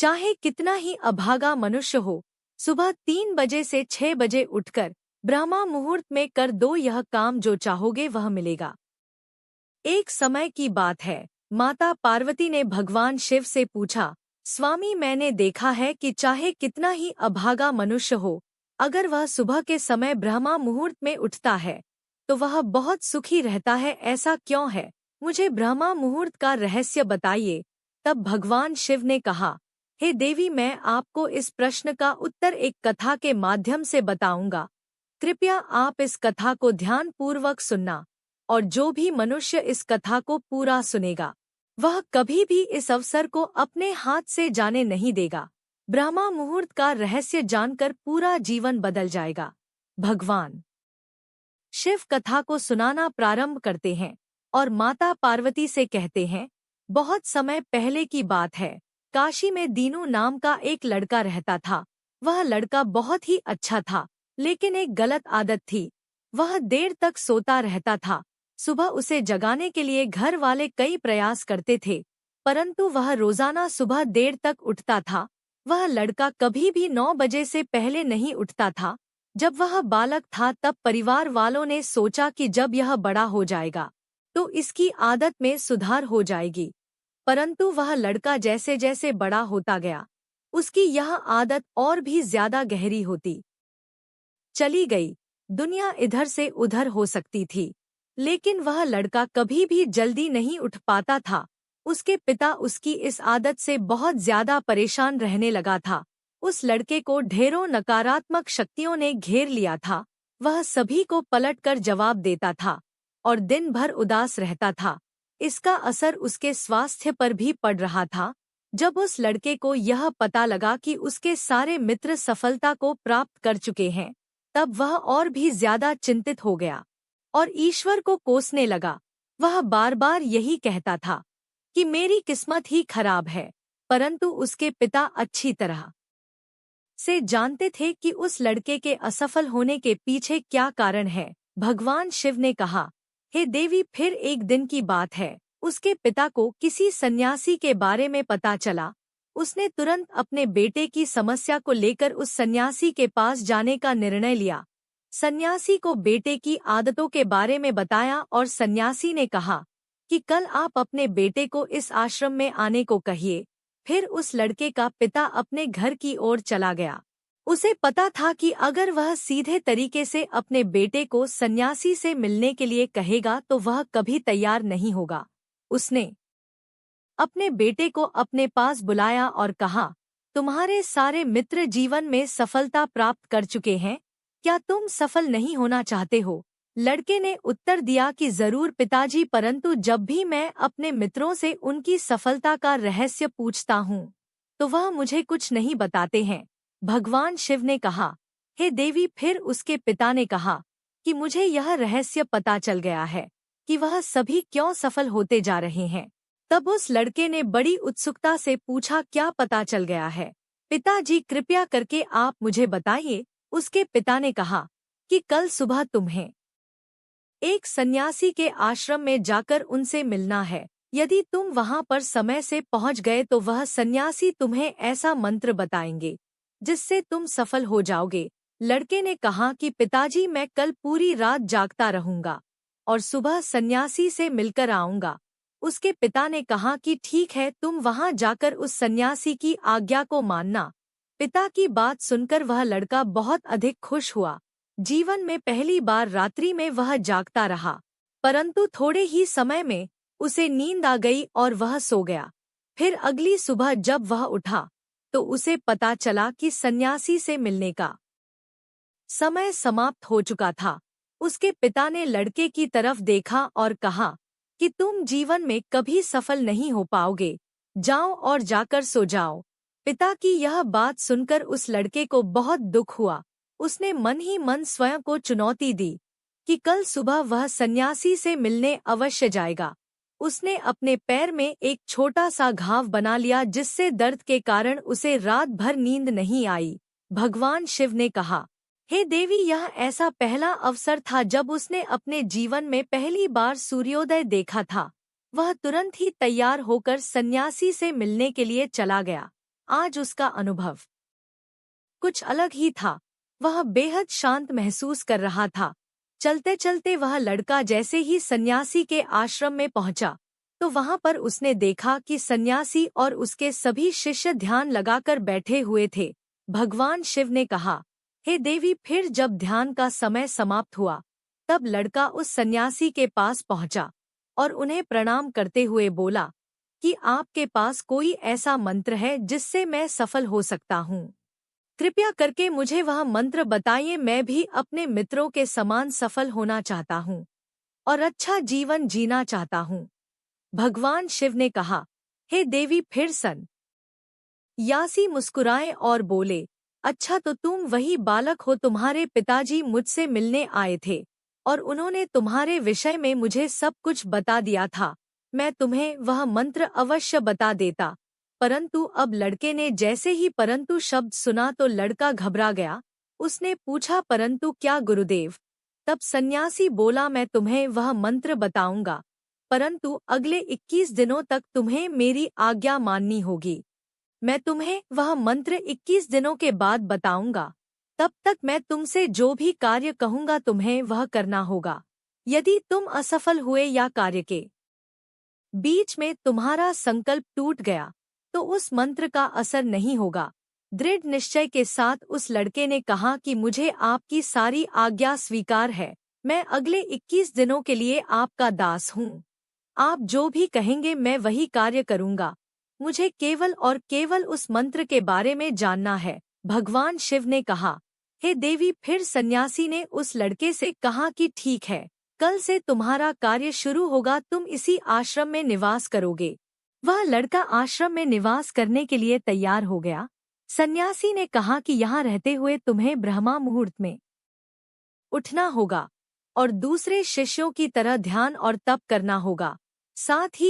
चाहे कितना ही अभागा मनुष्य हो, सुबह 3 बजे से 6 बजे उठकर ब्रह्मा मुहूर्त में कर दो यह काम, जो चाहोगे वह मिलेगा। एक समय की बात है, माता पार्वती ने भगवान शिव से पूछा, स्वामी मैंने देखा है कि चाहे कितना ही अभागा मनुष्य हो, अगर वह सुबह के समय ब्रह्मा मुहूर्त में उठता है तो वह बहुत सुखी रहता है, ऐसा क्यों है? मुझे ब्रह्मा मुहूर्त का रहस्य बताइए। तब भगवान शिव ने कहा, हे देवी, मैं आपको इस प्रश्न का उत्तर एक कथा के माध्यम से बताऊंगा। कृपया आप इस कथा को ध्यान पूर्वक सुनना, और जो भी मनुष्य इस कथा को पूरा सुनेगा वह कभी भी इस अवसर को अपने हाथ से जाने नहीं देगा। ब्रह्मा मुहूर्त का रहस्य जानकर पूरा जीवन बदल जाएगा। भगवान शिव कथा को सुनाना प्रारंभ करते हैं और माता पार्वती से कहते हैं, बहुत समय पहले की बात है, काशी में दीनू नाम का एक लड़का रहता था। वह लड़का बहुत ही अच्छा था, लेकिन एक गलत आदत थी। वह देर तक सोता रहता था। सुबह उसे जगाने के लिए घर वाले कई प्रयास करते थे, परंतु वह रोजाना सुबह देर तक उठता था। वह लड़का कभी भी 9 बजे से पहले नहीं उठता था। जब वह बालक था तब परिवार वालों ने सोचा कि जब यह बड़ा हो जाएगा तो इसकी आदत में सुधार हो जाएगी, परंतु वह लड़का जैसे जैसे बड़ा होता गया उसकी यह आदत और भी ज्यादा गहरी होती चली गई। दुनिया इधर से उधर हो सकती थी, लेकिन वह लड़का कभी भी जल्दी नहीं उठ पाता था। उसके पिता उसकी इस आदत से बहुत ज्यादा परेशान रहने लगा था। उस लड़के को ढेरों नकारात्मक शक्तियों ने घेर लिया था। वह सभी को पलटकर जवाब देता था और दिन भर उदास रहता था। इसका असर उसके स्वास्थ्य पर भी पड़ रहा था। जब उस लड़के को यह पता लगा कि उसके सारे मित्र सफलता को प्राप्त कर चुके हैं, तब वह और भी ज्यादा चिंतित हो गया और ईश्वर को कोसने लगा। वह बार बार यही कहता था कि मेरी किस्मत ही खराब है, परंतु उसके पिता अच्छी तरह से जानते थे कि उस लड़के के असफल होने के पीछे क्या कारण है। भगवान शिव ने कहा, हे देवी, फिर एक दिन की बात है, उसके पिता को किसी सन्यासी के बारे में पता चला। उसने तुरंत अपने बेटे की समस्या को लेकर उस सन्यासी के पास जाने का निर्णय लिया। सन्यासी को बेटे की आदतों के बारे में बताया और सन्यासी ने कहा कि कल आप अपने बेटे को इस आश्रम में आने को कहिए। फिर उस लड़के का पिता अपने घर की ओर चला गया। उसे पता था कि अगर वह सीधे तरीके से अपने बेटे को सन्यासी से मिलने के लिए कहेगा तो वह कभी तैयार नहीं होगा। उसने अपने बेटे को अपने पास बुलाया और कहा, तुम्हारे सारे मित्र जीवन में सफलता प्राप्त कर चुके हैं, क्या तुम सफल नहीं होना चाहते हो? लड़के ने उत्तर दिया कि जरूर पिताजी, परंतु जब भी मैं अपने मित्रों से उनकी सफलता का रहस्य पूछता हूँ तो वह मुझे कुछ नहीं बताते हैं। भगवान शिव ने कहा, हे देवी, फिर उसके पिता ने कहा कि मुझे यह रहस्य पता चल गया है कि वह सभी क्यों सफल होते जा रहे हैं। तब उस लड़के ने बड़ी उत्सुकता से पूछा, क्या पता चल गया है? पिताजी, कृपया करके आप मुझे बताइए। उसके पिता ने कहा कि कल सुबह तुम्हें एक सन्यासी के आश्रम में जाकर उनसे मिलना है। यदि तुम वहां पर समय से पहुंच गए तो वह सन्यासी तुम्हें ऐसा मंत्र बताएंगे जिससे तुम सफल हो जाओगे। लड़के ने कहा कि पिताजी, मैं कल पूरी रात जागता रहूंगा और सुबह सन्यासी से मिलकर आऊंगा। उसके पिता ने कहा कि ठीक है, तुम वहां जाकर उस सन्यासी की आज्ञा को मानना। पिता की बात सुनकर वह लड़का बहुत अधिक खुश हुआ। जीवन में पहली बार रात्रि में वह जागता रहा, परंतु थोड़े ही समय में उसे नींद आ गई और वह सो गया। फिर अगली सुबह जब वह उठा तो उसे पता चला कि सन्यासी से मिलने का समय समाप्त हो चुका था। उसके पिता ने लड़के की तरफ देखा और कहा कि तुम जीवन में कभी सफल नहीं हो पाओगे, जाओ और जाकर सो जाओ। पिता की यह बात सुनकर उस लड़के को बहुत दुख हुआ। उसने मन ही मन स्वयं को चुनौती दी कि कल सुबह वह सन्यासी से मिलने अवश्य जाएगा। उसने अपने पैर में एक छोटा सा घाव बना लिया, जिससे दर्द के कारण उसे रात भर नींद नहीं आई। भगवान शिव ने कहा, हे देवी, यह ऐसा पहला अवसर था जब उसने अपने जीवन में पहली बार सूर्योदय देखा था। वह तुरंत ही तैयार होकर सन्यासी से मिलने के लिए चला गया। आज उसका अनुभव कुछ अलग ही था। वह बेहद शांत महसूस कर रहा था। चलते चलते वह लड़का जैसे ही सन्यासी के आश्रम में पहुंचा तो वहां पर उसने देखा कि सन्यासी और उसके सभी शिष्य ध्यान लगाकर बैठे हुए थे। भगवान शिव ने कहा, हे देवी। फिर जब ध्यान का समय समाप्त हुआ तब लड़का उस सन्यासी के पास पहुंचा और उन्हें प्रणाम करते हुए बोला कि आपके पास कोई ऐसा मंत्र है जिससे मैं सफल हो सकता हूँ? कृपया करके मुझे वह मंत्र बताइए। मैं भी अपने मित्रों के समान सफल होना चाहता हूँ और अच्छा जीवन जीना चाहता हूँ। भगवान शिव ने कहा, हे देवी। फिर यासी मुस्कुराए और बोले, अच्छा तो तुम वही बालक हो। तुम्हारे पिताजी मुझसे मिलने आए थे और उन्होंने तुम्हारे विषय में मुझे सब कुछ बता दिया था। मैं तुम्हें वह मंत्र अवश्य बता देता। परंतु अब लड़के ने जैसे ही परंतु शब्द सुना तो लड़का घबरा गया। उसने पूछा, परंतु क्या गुरुदेव? तब सन्यासी बोला, मैं तुम्हें वह मंत्र बताऊंगा, परंतु अगले 21 दिनों तक तुम्हें मेरी आज्ञा माननी होगी। मैं तुम्हें वह मंत्र 21 दिनों के बाद बताऊंगा। तब तक मैं तुमसे जो भी कार्य कहूंगा तुम्हें वह करना होगा। यदि तुम असफल हुए या कार्य के बीच में तुम्हारा संकल्प टूट गया तो उस मंत्र का असर नहीं होगा। दृढ़ निश्चय के साथ उस लड़के ने कहा कि मुझे आपकी सारी आज्ञा स्वीकार है। मैं अगले 21 दिनों के लिए आपका दास हूँ। आप जो भी कहेंगे मैं वही कार्य करूँगा। मुझे केवल और केवल उस मंत्र के बारे में जानना है। भगवान शिव ने कहा, हे देवी। फिर सन्यासी ने उस लड़के से कहा कि ठीक है, कल से तुम्हारा कार्य शुरू होगा। तुम इसी आश्रम में निवास करोगे। वह लड़का आश्रम में निवास करने के लिए तैयार हो गया। सन्यासी ने कहा कि यहाँ रहते हुए तुम्हें ब्रह्मा मुहूर्त में उठना होगा और दूसरे शिष्यों की तरह ध्यान और तप करना होगा। साथ ही